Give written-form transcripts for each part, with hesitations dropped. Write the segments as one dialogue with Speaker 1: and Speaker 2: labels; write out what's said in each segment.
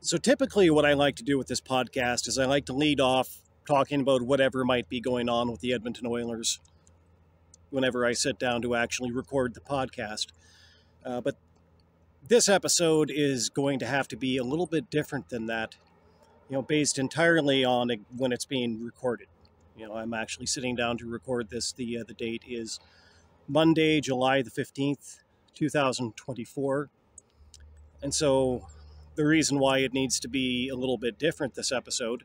Speaker 1: So typically what I like to do with this podcast is I like to lead off talking about whatever might be going on with the Edmonton Oilers whenever I sit down to actually record the podcast. But this episode is going to have to be a little bit different than that, based entirely on when it's being recorded. I'm actually sitting down to record this. The date is Monday, July the 15th, 2024. And so the reason why it needs to be a little bit different this episode,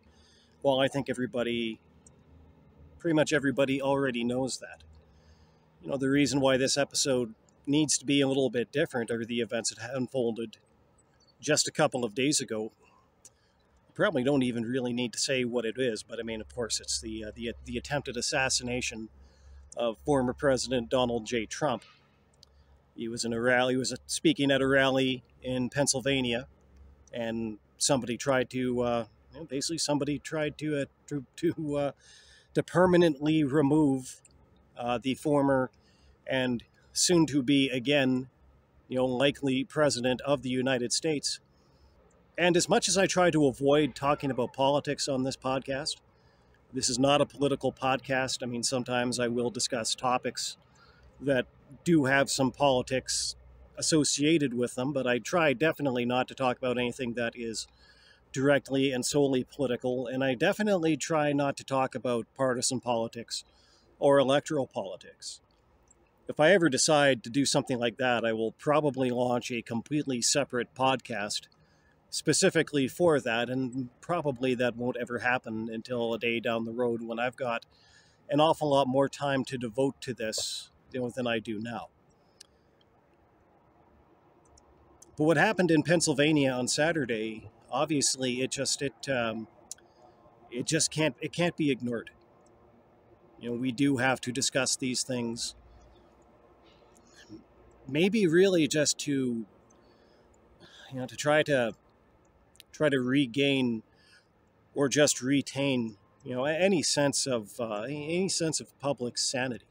Speaker 1: well, I think pretty much everybody already knows that. The reason why this episode needs to be a little bit different are the events that unfolded just a couple of days ago. Probably don't even really need to say what it is, but I mean, of course, it's the attempted assassination of former President Donald J. Trump. He was in a rally. He was speaking at a rally in Pennsylvania, and somebody tried to permanently remove the former and soon to be again, likely president of the United States. And as much as I try to avoid talking about politics on this podcast, this is not a political podcast. I mean, sometimes I will discuss topics that do have some politics associated with them, but I try definitely not to talk about anything that is directly and solely political, and I definitely try not to talk about partisan politics or electoral politics. If I ever decide to do something like that, I will probably launch a completely separate podcast specifically for that, and probably that won't ever happen until a day down the road when I've got an awful lot more time to devote to this than I do now. But what happened in Pennsylvania on Saturday, obviously, it can't be ignored. We do have to discuss these things. Maybe really just to try to regain or just retain any sense of public sanity.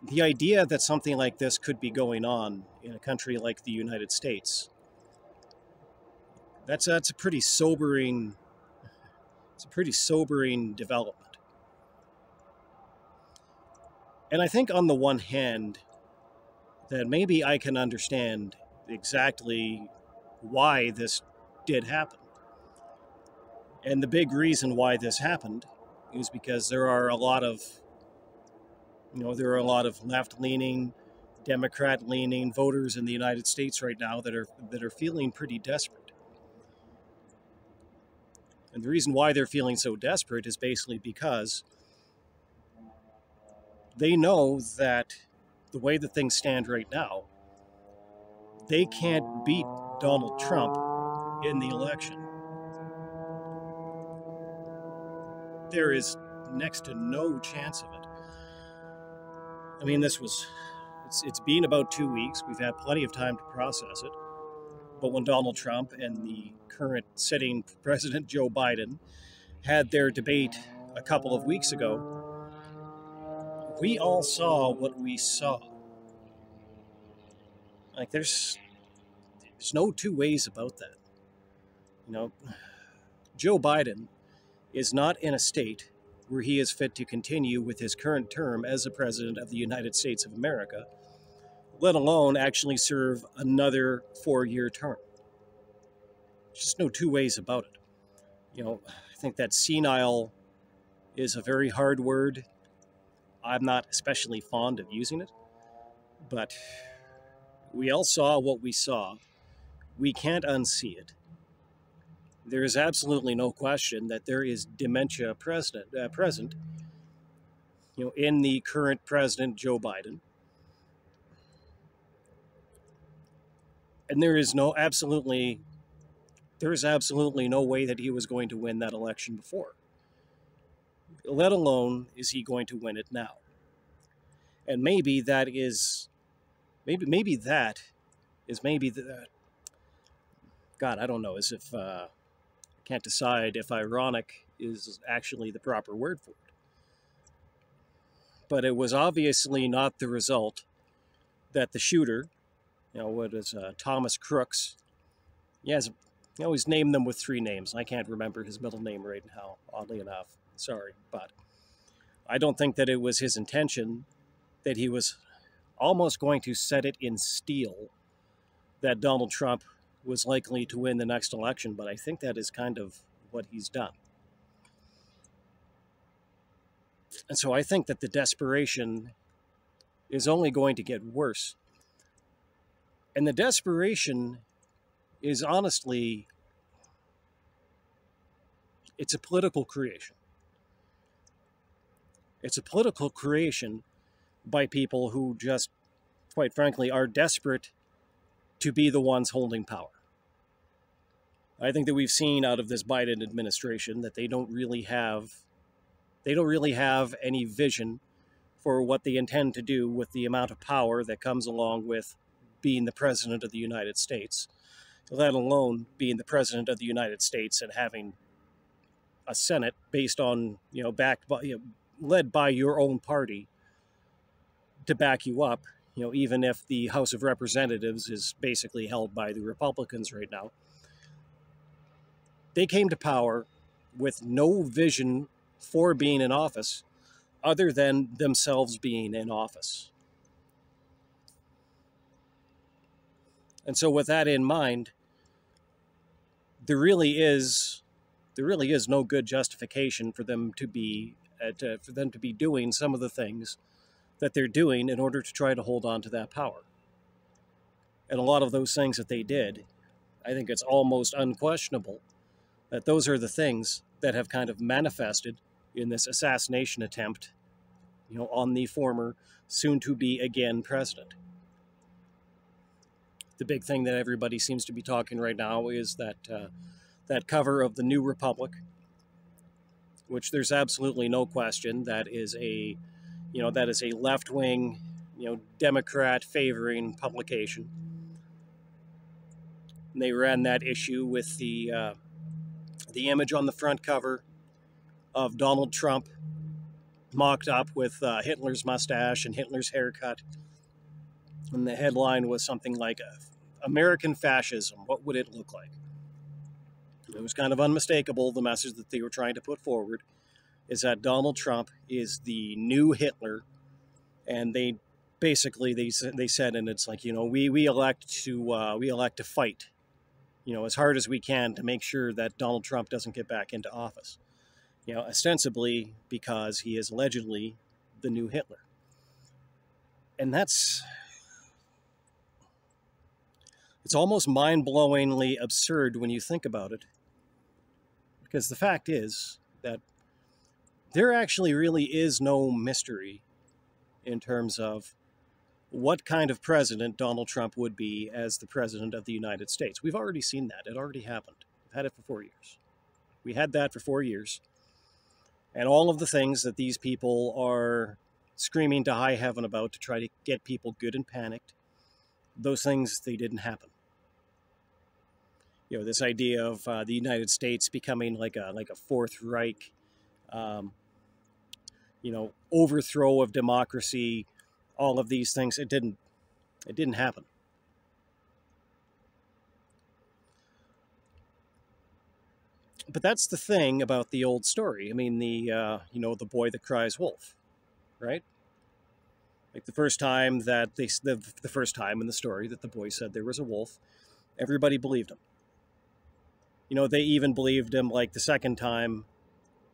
Speaker 1: The idea that something like this could be going on in a country like the United States, that's a pretty sobering development. And I think on the one hand that maybe I can understand exactly why this did happen. And the big reason why this happened is because there are a lot of left-leaning, Democrat-leaning voters in the United States right now that are feeling pretty desperate. And the reason why they're feeling so desperate is basically because they know that the way that things stand right now, they can't beat Donald Trump in the election. There is next to no chance of it. I mean, it's been about 2 weeks. We've had plenty of time to process it. But when Donald Trump and the current sitting President Joe Biden had their debate a couple of weeks ago, we all saw what we saw. Like, there's no two ways about that. Joe Biden is not in a state where he is fit to continue with his current term as the President of the United States of America, let alone actually serve another 4-year term. There's just no two ways about it. I think that senile is a very hard word. I'm not especially fond of using it, but we all saw what we saw. We can't unsee it. There is absolutely no question that there is dementia present, in the current President Joe Biden. And there is absolutely no way that he was going to win that election before. Let alone is he going to win it now. And maybe that is God, I don't know, as if I can't decide if ironic is actually the proper word for it. But it was obviously not the result that the shooter, Thomas Crooks, Yes, I always name them with three names. I can't remember his middle name right now, oddly enough. Sorry, but I don't think that it was his intention, that he was almost going to set it in steel that Donald Trump was likely to win the next election, but I think that is kind of what he's done. And so I think that the desperation is only going to get worse. And the desperation is honestly, it's a political creation. It's a political creation by people who just, quite frankly, are desperate to be the ones holding power. I think that we've seen out of this Biden administration that they don't really have any vision for what they intend to do with the amount of power that comes along with being the president of the United States, let alone being the president of the United States and having a Senate based on, backed by, led by your own party to back you up, even if the House of Representatives is basically held by the Republicans right now. They came to power with no vision for being in office other than themselves being in office. And so with that in mind, there really is no good justification for them to be doing some of the things that they're doing in order to try to hold on to that power. And a lot of those things that they did, I think it's almost unquestionable that those are the things that have kind of manifested in this assassination attempt, on the former soon-to-be again president. The big thing that everybody seems to be talking right now is that cover of the New Republic, which there's absolutely no question that is a left-wing, Democrat favoring publication. And they ran that issue with the image on the front cover of Donald Trump mocked up with Hitler's mustache and Hitler's haircut. And the headline was something like, American fascism, what would it look like? It was kind of unmistakable. The message that they were trying to put forward is that Donald Trump is the new Hitler. And they basically, they said, and it's like, we elect to fight, as hard as we can to make sure that Donald Trump doesn't get back into office. Ostensibly because he is allegedly the new Hitler. And it's almost mind-blowingly absurd when you think about it. Because the fact is that there actually really is no mystery in terms of what kind of president Donald Trump would be as the president of the United States. We've already seen that. It already happened. We've had it for 4 years. We had that for 4 years. And all of the things that these people are screaming to high heaven about to try to get people good and panicked, those things, they didn't happen. This idea of the United States becoming like a Fourth Reich, overthrow of democracy, all of these things, it didn't happen. But that's the thing about the old story. I mean, the boy that cries wolf, right? Like the first time that the first time in the story that the boy said there was a wolf, everybody believed him. They even believed him like the second time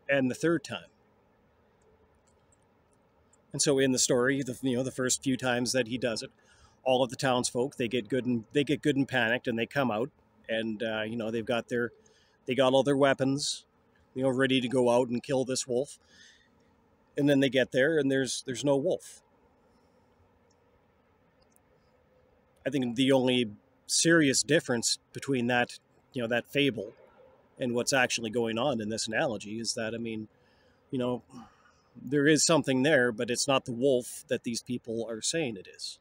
Speaker 1: and the third time. And so in the story, the first few times that he does it, all of the townsfolk, they get good and panicked, and they come out, and they got all their weapons, ready to go out and kill this wolf. And then they get there, and there's no wolf. I think the only serious difference between that fable and what's actually going on in this analogy is that, there is something there, but it's not the wolf that these people are saying it is.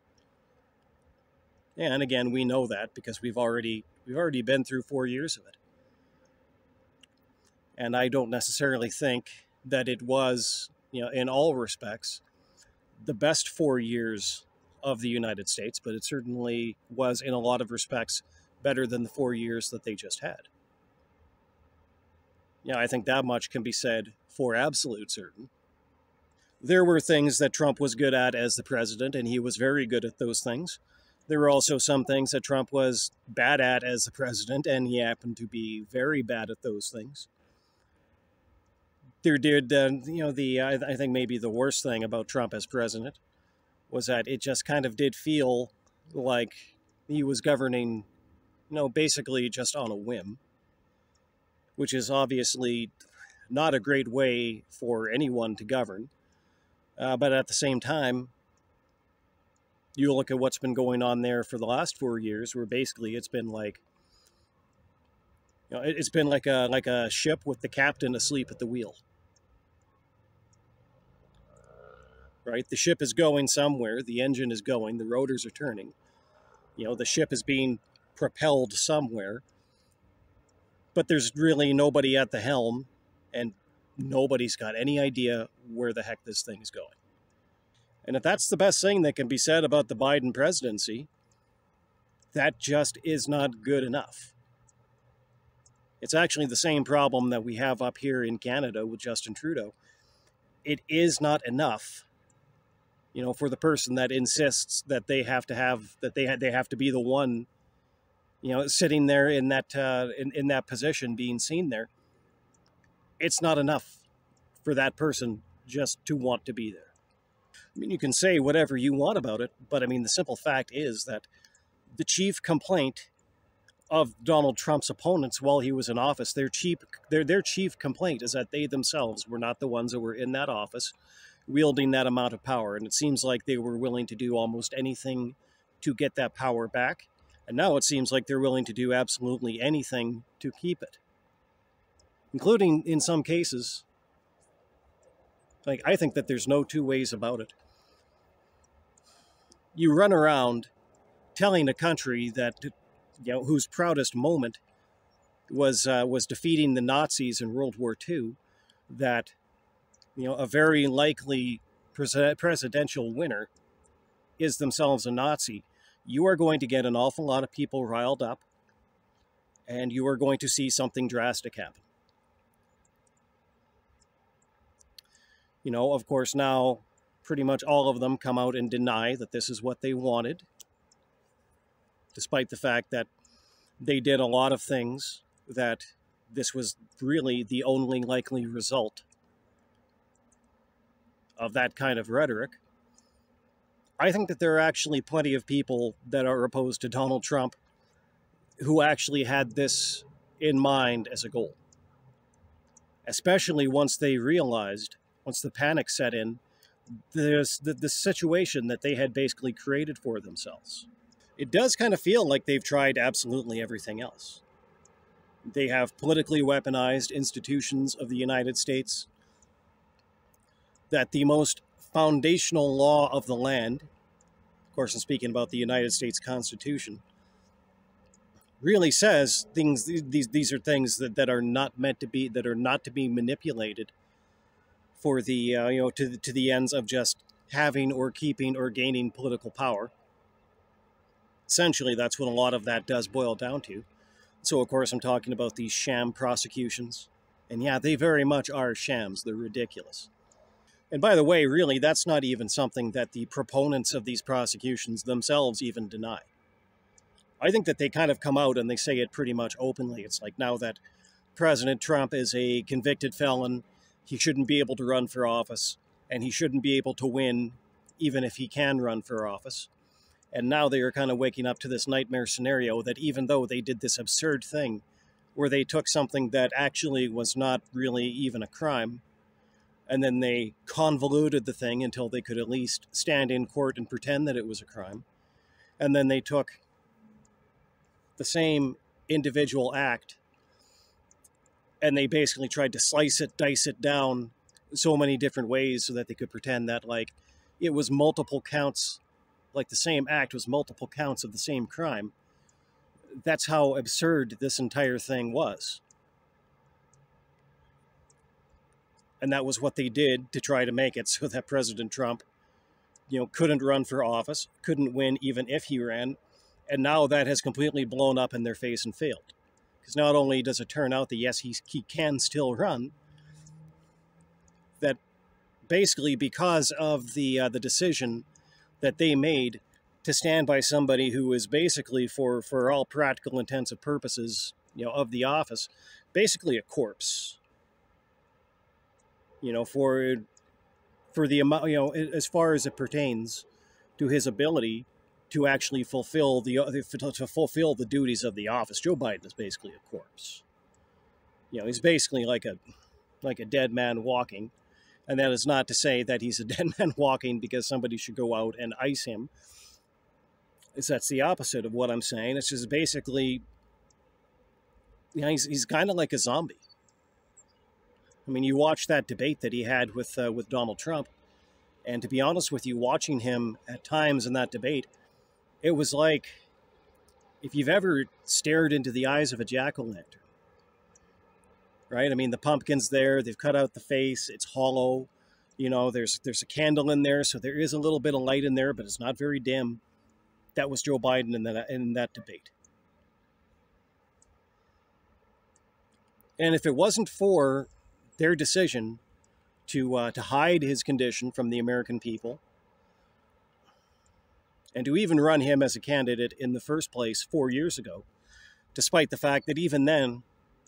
Speaker 1: And again, we know that because we've already been through 4 years of it. And I don't necessarily think that it was, in all respects, the best 4 years of the United States, but it certainly was, in a lot of respects, better than the 4 years that they just had. Yeah, I think that much can be said for absolute certain. There were things that Trump was good at as the president, and he was very good at those things. There were also some things that Trump was bad at as the president, and he happened to be very bad at those things. There did, I think maybe the worst thing about Trump as president was that it just kind of did feel like he was governing, basically just on a whim, which is obviously not a great way for anyone to govern. But at the same time, you look at what's been going on there for the last 4 years, where basically it's been like, it's been like a ship with the captain asleep at the wheel. Right? The ship is going somewhere, the engine is going, the rotors are turning. The ship is being propelled somewhere, but there's really nobody at the helm, and nobody's got any idea where the heck this thing is going. And if that's the best thing that can be said about the Biden presidency, that just is not good enough. It's actually the same problem that we have up here in Canada with Justin Trudeau. It is not enough, for the person that insists that they have to be the one, sitting there in that position, being seen there. It's not enough for that person just to want to be there. I mean, you can say whatever you want about it, but I mean, the simple fact is that the chief complaint of Donald Trump's opponents while he was in office, their chief complaint is that they themselves were not the ones that were in that office wielding that amount of power. And it seems like they were willing to do almost anything to get that power back. And now it seems like they're willing to do absolutely anything to keep it, including, in some cases, like, I think that there's no two ways about it. You run around telling a country that, whose proudest moment was defeating the Nazis in World War II, that, a very likely presidential winner is themselves a Nazi. You are going to get an awful lot of people riled up, and you are going to see something drastic happen. Of course, now pretty much all of them come out and deny that this is what they wanted, despite the fact that they did a lot of things that this was really the only likely result of that kind of rhetoric. I think that there are actually plenty of people that are opposed to Donald Trump who actually had this in mind as a goal, especially once they realized, once the panic set in, there's the situation that they had basically created for themselves. It does kind of feel like they've tried absolutely everything else. They have politically weaponized institutions of the United States, that the most foundational law of the land, of course, I'm speaking about the United States Constitution, really says things. These are things that are not meant to be, that are not to be manipulated for the to the ends of just having or keeping or gaining political power. Essentially, that's what a lot of that does boil down to. So, of course, I'm talking about these sham prosecutions. And yeah, they very much are shams. They're ridiculous. And by the way, really, that's not even something that the proponents of these prosecutions themselves even deny. I think that they kind of come out and they say it pretty much openly. It's like, now that President Trump is a convicted felon, he shouldn't be able to run for office, and he shouldn't be able to win even if he can run for office. And now they are kind of waking up to this nightmare scenario that even though they did this absurd thing where they took something that actually was not really even a crime, and then they convoluted the thing until they could at least stand in court and pretend that it was a crime, and then they took the same individual act and they basically tried to slice it, dice it down so many different ways so that they could pretend that, like, it was multiple counts, like the same act was multiple counts of the same crime. That's how absurd this entire thing was. And that was what they did to try to make it so that President Trump, couldn't run for office, couldn't win even if he ran, And now that has completely blown up in their face and failed. Because not only does it turn out that, yes, he can still run, that basically because of the decision that they made to stand by somebody who is basically, for all practical intents and purposes, of the office, basically a corpse. For the amount, as far as it pertains to his ability to actually fulfill the duties of the office, Joe Biden is basically a corpse. He's basically like a dead man walking. And that is not to say that he's a dead man walking because somebody should go out and ice him. That's the opposite of what I'm saying. It's just basically, he's kind of like a zombie. I mean, you watch that debate that he had with Donald Trump, and to be honest with you, watching him at times in that debate, it was like if you've ever stared into the eyes of a jack-o'-lantern. Right? I mean, the pumpkin's there. They've cut out the face. It's hollow. There's a candle in there, so there is a little bit of light in there, but it's not very dim. That was Joe Biden in that debate. And if it wasn't for their decision to hide his condition from the American people, and to even run him as a candidate in the first place 4 years ago, despite the fact that even then,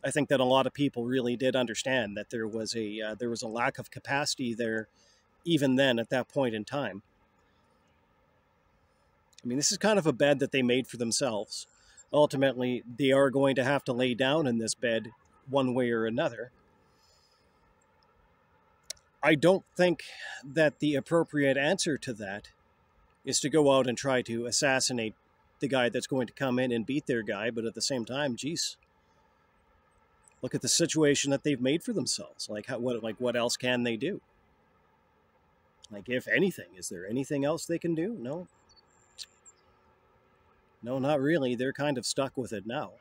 Speaker 1: I think that a lot of people really did understand that there was a lack of capacity there, even then at that point in time. I mean, this is kind of a bed that they made for themselves. Ultimately, they are going to have to lay down in this bed one way or another. I don't think that the appropriate answer to that is to go out and try to assassinate the guy that's going to come in and beat their guy, but at the same time, geez, look at the situation that they've made for themselves. What else can they do? If anything, is there anything else they can do? No. No, not really. They're kind of stuck with it now.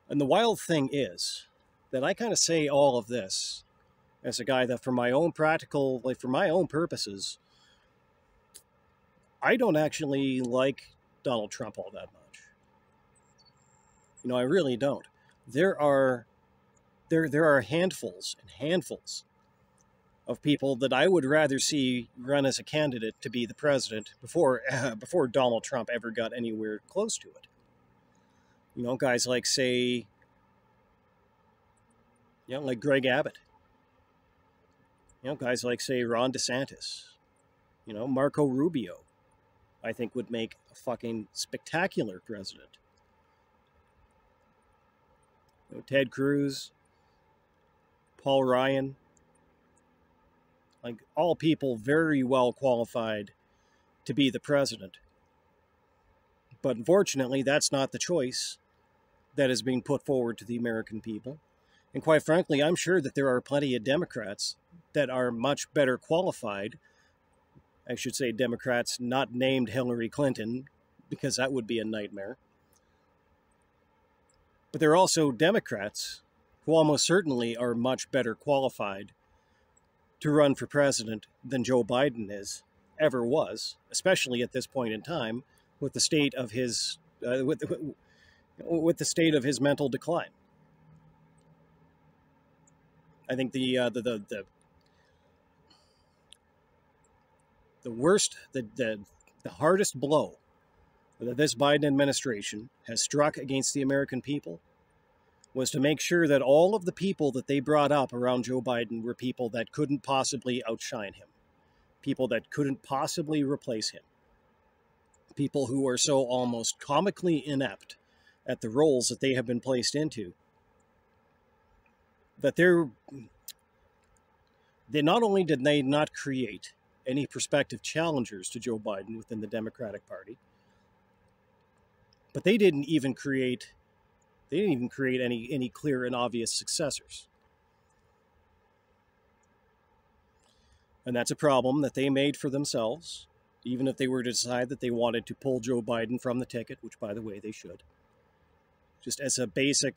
Speaker 1: And the wild thing is that I kind of say all of this as a guy that for my own purposes, I don't actually like Donald Trump all that much. I really don't. There are handfuls and handfuls of people that I would rather see run as a candidate to be the president before Donald Trump ever got anywhere close to it. Guys like, say, like Greg Abbott. Guys like, say, Ron DeSantis. Marco Rubio, I think would make a fucking spectacular president. Ted Cruz, Paul Ryan, all people very well qualified to be the president. But unfortunately, that's not the choice that is being put forward to the American people. And quite frankly, I'm sure that there are plenty of Democrats that are much better qualified. I should say Democrats not named Hillary Clinton, because that would be a nightmare. But there are also Democrats who almost certainly are much better qualified to run for president than Joe Biden ever was, especially at this point in time, with the state of his with the state of his mental decline. I think the hardest blow that this Biden administration has struck against the American people was to make sure that all of the people that they brought up around Joe Biden were people that couldn't possibly outshine him, people that couldn't possibly replace him, people who are so almost comically inept at the roles that they have been placed into, that they not only did they not create any prospective challengers to Joe Biden within the Democratic Party, but they didn't even create any clear and obvious successors. And that's a problem that they made for themselves, even if they were to decide that they wanted to pull Joe Biden from the ticket, which, by the way, they should. Just as a basic,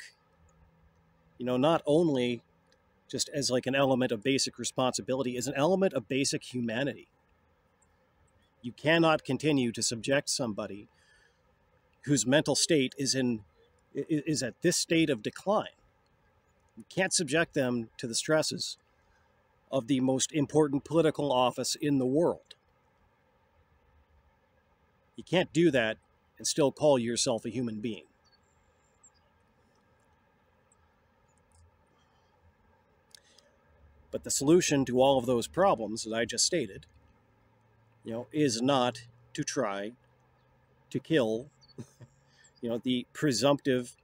Speaker 1: not only just as like an element of basic responsibility, as an element of basic humanity. You cannot continue to subject somebody whose mental state is at this state of decline. You can't subject them to the stresses of the most important political office in the world. You can't do that and still call yourself a human being. But the solution to all of those problems that I just stated, is not to try to kill, the presumptive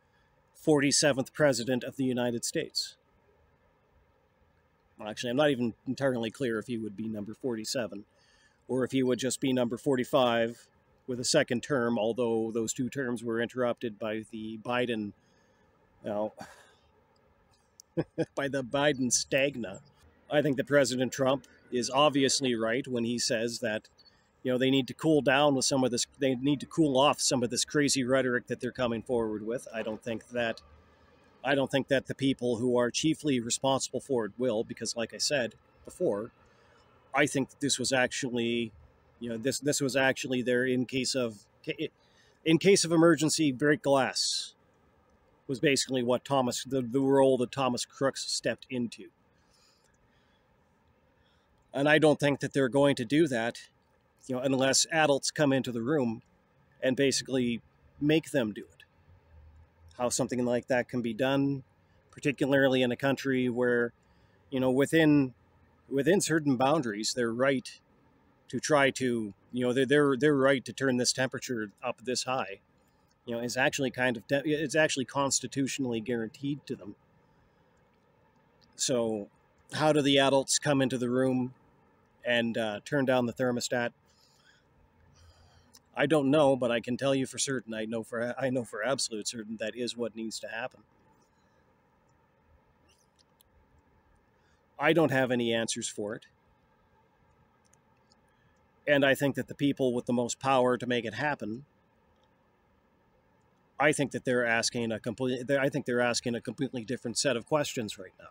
Speaker 1: 47th president of the United States. Well, actually, I'm not even entirely clear if he would be number 47 or if he would just be number 45 with a second term, although those two terms were interrupted by the Biden, by the Biden stagna. I think that President Trump is obviously right when he says that, they need to cool down with some of this, they need to cool off some of this crazy rhetoric that they're coming forward with. I don't think that the people who are chiefly responsible for it will, because like I said before, I think that this was actually, this was actually there in case of emergency, break glass was basically what the role that Thomas Crooks stepped into. And I don't think that they're going to do that, unless adults come into the room and basically make them do it. How something like that can be done, particularly in a country where, within certain boundaries, they're right to try to, they're right to turn this temperature up this high, is actually it's actually constitutionally guaranteed to them. So how do the adults come into the room and turn down the thermostat? I don't know, but I can tell you for certain. I know for absolute certain that is what needs to happen. I don't have any answers for it. And I think that the people with the most power to make it happen, I think they're asking a completely different set of questions right now.